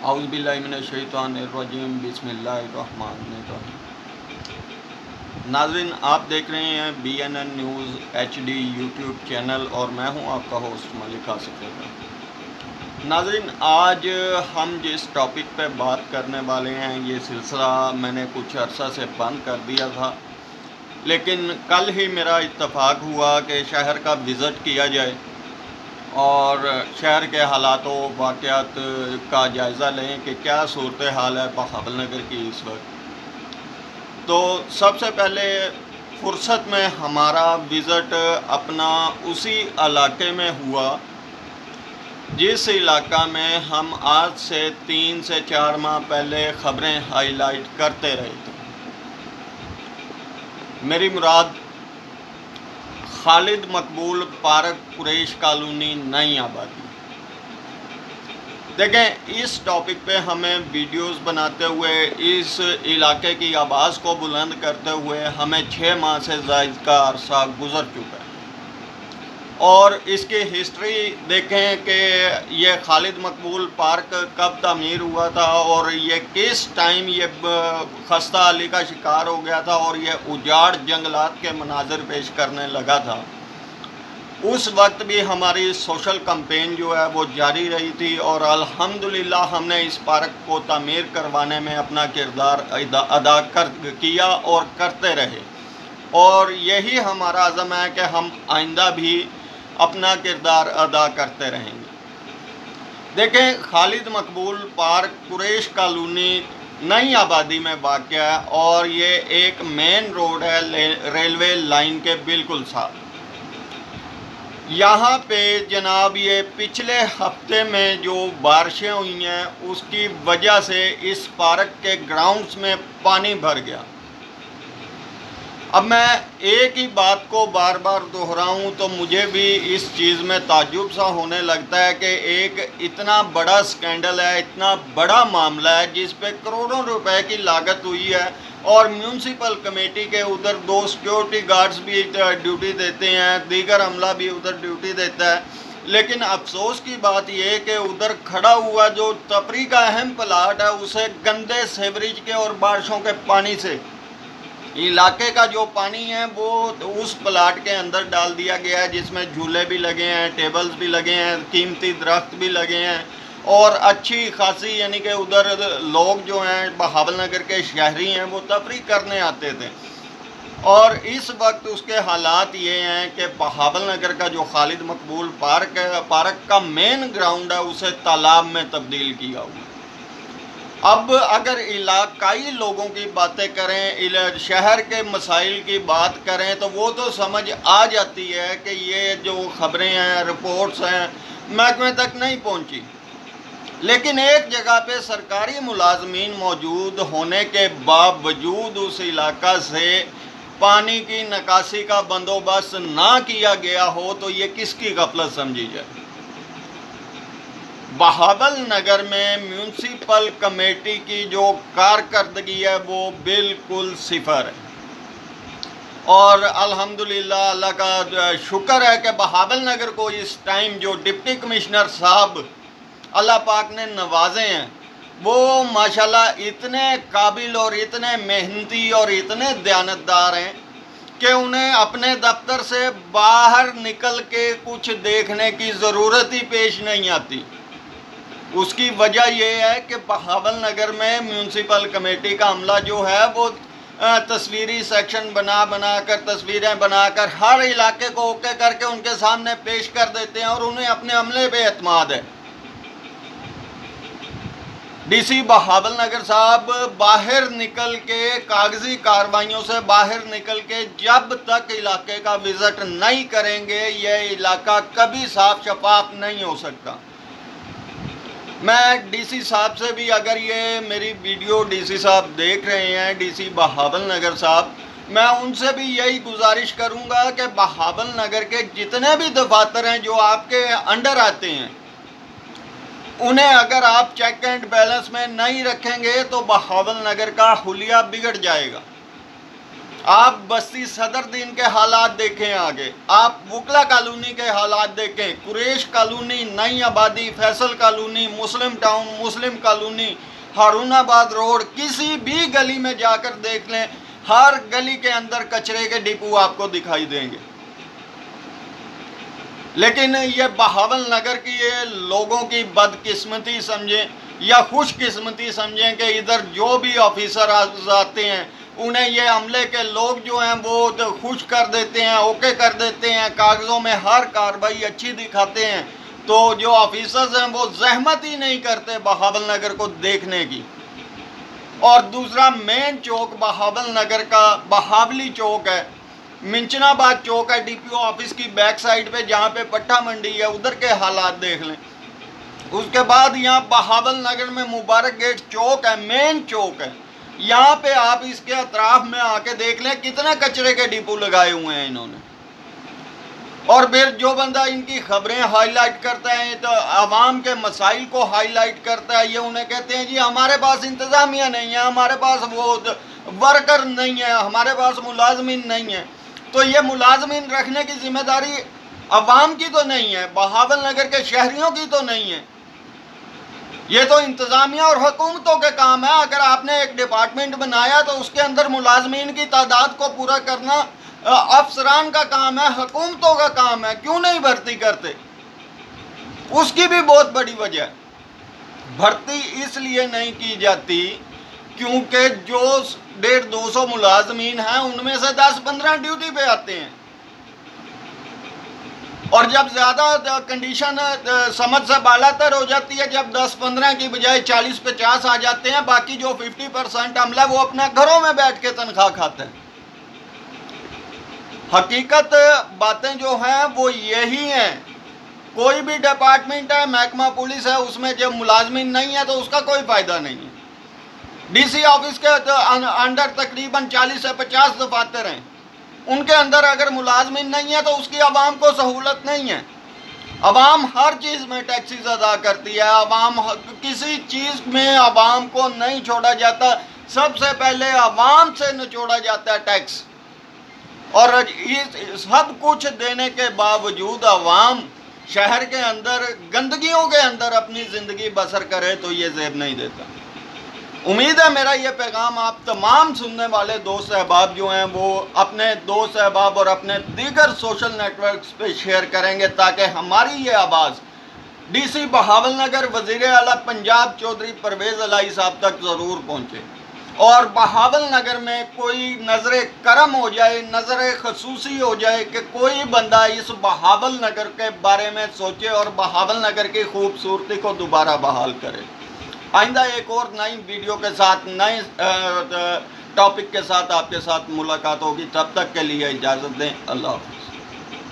اعوذ باللہ من الشیطان الرجیم بسم اللہ الرحمن الرحیم۔ ناظرین، آپ دیکھ رہے ہیں BNN news HD YouTube channel اور میں ہوں آپ کا ہوسٹ ملک آصف۔ ناظرین، آج ہم جس ٹاپک پہ بات کرنے والے ہیں یہ سلسلہ میں نے کچھ عرصہ سے بند کر دیا تھا، لیکن کل ہی میرا اتفاق ہوا کہ شہر کا وزٹ کیا جائے اور شہر کے حالات و واقعات کا جائزہ لیں کہ کیا صورتحال ہے بہاول نگر کی اس وقت۔ تو سب سے پہلے فرصت میں ہمارا وزٹ اپنا اسی علاقے میں ہوا جس علاقہ میں ہم آج سے 3 سے 4 ماہ پہلے خبریں ہائی لائٹ کرتے رہے تھے۔ میری مراد خالد مقبول پارک قریش کالونی نئی آبادی۔ دیکھیں، اس ٹاپک پہ ہمیں ویڈیوز بناتے ہوئے اس علاقے کی آواز کو بلند کرتے ہوئے ہمیں 6 ماہ سے زائد کا عرصہ گزر چکا ہے، اور اس کی ہسٹری دیکھیں کہ یہ خالد مقبول پارک کب تعمیر ہوا تھا اور یہ کس ٹائم یہ خستہ حالی کا شکار ہو گیا تھا اور یہ اجاڑ جنگلات کے مناظر پیش کرنے لگا تھا۔ اس وقت بھی ہماری سوشل کمپین جو ہے وہ جاری رہی تھی، اور الحمدللہ ہم نے اس پارک کو تعمیر کروانے میں اپنا کردار ادا کیا اور کرتے رہے، اور یہی ہمارا عزم ہے کہ ہم آئندہ بھی اپنا کردار ادا کرتے رہیں گے۔ دیکھیں، خالد مقبول پارک قریش کالونی نئی آبادی میں واقع ہے، اور یہ ایک مین روڈ ہے ریلوے لائن کے بالکل ساتھ۔ یہاں پہ جناب یہ پچھلے ہفتے میں جو بارشیں ہوئی ہیں اس کی وجہ سے اس پارک کے گراؤنڈز میں پانی بھر گیا۔ اب میں ایک ہی بات کو بار بار دہراؤں تو مجھے بھی اس چیز میں تعجب سا ہونے لگتا ہے کہ ایک اتنا بڑا سکینڈل ہے، اتنا بڑا معاملہ ہے جس پہ کروڑوں روپے کی لاگت ہوئی ہے، اور میونسپل کمیٹی کے ادھر 2 سیکیورٹی گارڈز بھی ڈیوٹی دیتے ہیں، دیگر عملہ بھی ادھر ڈیوٹی دیتا ہے، لیکن افسوس کی بات یہ ہے کہ ادھر کھڑا ہوا جو تفریح کا اہم پلاٹ ہے اسے گندے سیوریج کے اور بارشوں کے پانی سے علاقے کا جو پانی ہے وہ اس پلاٹ کے اندر ڈال دیا گیا ہے، جس میں جھولے بھی لگے ہیں، ٹیبلز بھی لگے ہیں، قیمتی درخت بھی لگے ہیں، اور اچھی خاصی یعنی کہ ادھر لوگ جو ہیں بہاول نگر کے شہری ہیں وہ تفریح کرنے آتے تھے۔ اور اس وقت اس کے حالات یہ ہیں کہ بہاول نگر کا جو خالد مقبول پارک ہے، پارک کا مین گراؤنڈ ہے، اسے تالاب میں تبدیل کیا ہوا ہے۔ اب اگر علاقائی لوگوں کی باتیں کریں، شہر کے مسائل کی بات کریں تو وہ تو سمجھ آ جاتی ہے کہ یہ جو خبریں ہیں، رپورٹس ہیں، محکمے تک نہیں پہنچی، لیکن ایک جگہ پہ سرکاری ملازمین موجود ہونے کے باوجود اس علاقہ سے پانی کی نکاسی کا بندوبست نہ کیا گیا ہو تو یہ کس کی غفلت سمجھی جائے۔ بہاول نگر میں میونسپل کمیٹی کی جو کارکردگی ہے وہ بالکل صفر ہے، اور الحمدللہ اللہ کا شکر ہے کہ بہاول نگر کو اس ٹائم جو ڈپٹی کمشنر صاحب اللہ پاک نے نوازے ہیں وہ ماشاءاللہ اتنے قابل اور اتنے محنتی اور اتنے دیانتدار ہیں کہ انہیں اپنے دفتر سے باہر نکل کے کچھ دیکھنے کی ضرورت ہی پیش نہیں آتی۔ اس کی وجہ یہ ہے کہ بہاول نگر میں میونسپل کمیٹی کا عملہ جو ہے وہ تصویری سیکشن بنا کر تصویریں بنا کر ہر علاقے کو اوکے کر کے ان کے سامنے پیش کر دیتے ہیں، اور انہیں اپنے عملے پہ اعتماد ہے۔ ڈی سی بہاول نگر صاحب باہر نکل کے کاغذی کارروائیوں سے باہر نکل کے جب تک علاقے کا وزٹ نہیں کریں گے یہ علاقہ کبھی صاف شفاف نہیں ہو سکتا۔ میں ڈی سی صاحب سے بھی، اگر یہ میری ویڈیو ڈی سی صاحب دیکھ رہے ہیں، ڈی سی بہاول نگر صاحب، میں ان سے بھی یہی گزارش کروں گا کہ بہاول نگر کے جتنے بھی دفاتر ہیں جو آپ کے انڈر آتے ہیں انہیں اگر آپ چیک اینڈ بیلنس میں نہیں رکھیں گے تو بہاول نگر کا حلیہ بگڑ جائے گا۔ آپ بستی صدر دین کے حالات دیکھیں، آگے آپ وکلا کالونی کے حالات دیکھیں، قریش کالونی، نئی آبادی، فیصل کالونی، مسلم ٹاؤن، مسلم کالونی، ہارون آباد روڈ، کسی بھی گلی میں جا کر دیکھ لیں، ہر گلی کے اندر کچرے کے ڈپو آپ کو دکھائی دیں گے۔ لیکن یہ بہاول نگر کی یہ لوگوں کی بدقسمتی سمجھیں یا خوش قسمتی سمجھیں کہ ادھر جو بھی آفیسر آتے ہیں انہیں یہ عملے کے لوگ جو ہیں وہ خوش کر دیتے ہیں، اوکے کر دیتے ہیں، کاغذوں میں ہر کارروائی اچھی دکھاتے ہیں، تو جو آفیسرز ہیں وہ زحمت ہی نہیں کرتے بہاول نگر کو دیکھنے کی۔ اور دوسرا مین چوک بہاول نگر کا بہاولی چوک ہے، منچنا آباد چوک ہے، ڈی پی او آفس کی بیک سائڈ پہ جہاں پہ پٹھا منڈی ہے، ادھر کے حالات دیکھ لیں۔ اس کے بعد یہاں بہاول نگر میں مبارک گیٹ چوک ہے، مین چوک ہے، یہاں پہ آپ اس کے اطراف میں آ کے دیکھ لیں کتنے کچرے کے ڈپو لگائے ہوئے ہیں انہوں نے۔ اور پھر جو بندہ ان کی خبریں ہائی لائٹ کرتا ہے تو عوام کے مسائل کو ہائی لائٹ کرتا ہے، یہ انہیں کہتے ہیں جی ہمارے پاس انتظامیہ نہیں ہے، ہمارے پاس وہ ورکر نہیں ہے، ہمارے پاس ملازمین نہیں ہیں۔ تو یہ ملازمین رکھنے کی ذمہ داری عوام کی تو نہیں ہے، بہاول نگر کے شہریوں کی تو نہیں ہے، یہ تو انتظامیہ اور حکومتوں کے کام ہے۔ اگر آپ نے ایک ڈپارٹمنٹ بنایا تو اس کے اندر ملازمین کی تعداد کو پورا کرنا افسران کا کام ہے، حکومتوں کا کام ہے، کیوں نہیں بھرتی کرتے؟ اس کی بھی بہت بڑی وجہ ہے، بھرتی اس لیے نہیں کی جاتی کیونکہ جو 150-200 ملازمین ہیں ان میں سے 10-15 ڈیوٹی پہ آتے ہیں، اور جب زیادہ کنڈیشن سمجھ سے بالا تر ہو جاتی ہے، جب 10-15 کی بجائے 40-50 آ جاتے ہیں، باقی جو 50% عملہ وہ اپنا گھروں میں بیٹھ کے تنخواہ کھاتے ہیں۔ حقیقت باتیں جو ہیں وہ یہی ہیں، کوئی بھی ڈپارٹمنٹ ہے، محکمہ پولیس ہے، اس میں جب ملازمین نہیں ہے تو اس کا کوئی فائدہ نہیں ہے۔ ڈی سی آفس کے انڈر تقریباً 40 سے 50 دفاتر ہیں، ان کے اندر اگر ملازمین نہیں ہے تو اس کی عوام کو سہولت نہیں ہے۔ عوام ہر چیز میں ٹیکسیز ادا کرتی ہے، عوام کسی چیز میں عوام کو نہیں چھوڑا جاتا، سب سے پہلے عوام سے نچوڑا جاتا ہے ٹیکس، اور سب کچھ دینے کے باوجود عوام شہر کے اندر گندگیوں کے اندر اپنی زندگی بسر کرے تو یہ زیب نہیں دیتا۔ امید ہے میرا یہ پیغام آپ تمام سننے والے دوست احباب جو ہیں وہ اپنے دوست احباب اور اپنے دیگر سوشل نیٹ ورکس پہ شیئر کریں گے تاکہ ہماری یہ آواز ڈی سی بہاول نگر وزیر اعلیٰ پنجاب چودھری پرویز الہی صاحب تک ضرور پہنچے، اور بہاول نگر میں کوئی نظر کرم ہو جائے، نظر خصوصی ہو جائے کہ کوئی بندہ اس بہاول نگر کے بارے میں سوچے اور بہاول نگر کی خوبصورتی کو دوبارہ بحال کرے۔ آئندہ ایک اور نئی ویڈیو کے ساتھ، نئے ٹاپک کے ساتھ آپ کے ساتھ ملاقات ہوگی، تب تک کے لیے اجازت دیں، اللہ حافظ۔